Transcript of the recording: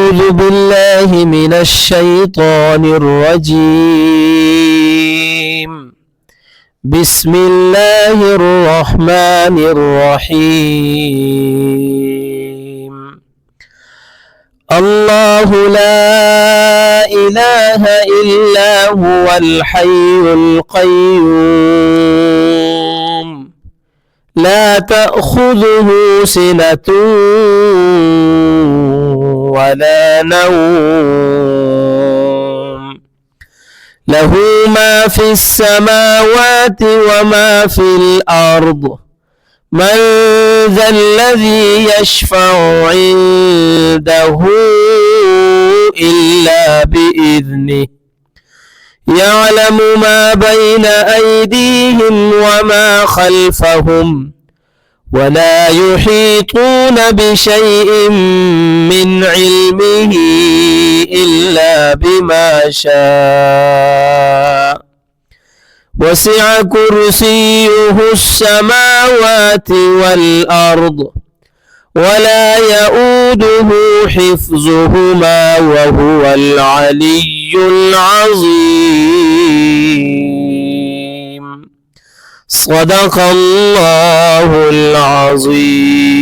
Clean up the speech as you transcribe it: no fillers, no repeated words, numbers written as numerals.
أعوذ بالله من الشيطان الرجيم. بسم الله الرحمن الرحيم. الله لا إله إلا هو الحي القيوم لا تأخذه سنة ولا نوم له ما في السماوات وما في الأرض من ذا الذي يشفع عنده إلا بإذنه يعلم ما بين أيديهم وما خلفهم ولا يحيطون بشيء من علمه إلا بما شاء وسع كرسيه السماوات والأرض ولا يؤوده حفظهما وهو العلي العظيم. صدق الله العظيم.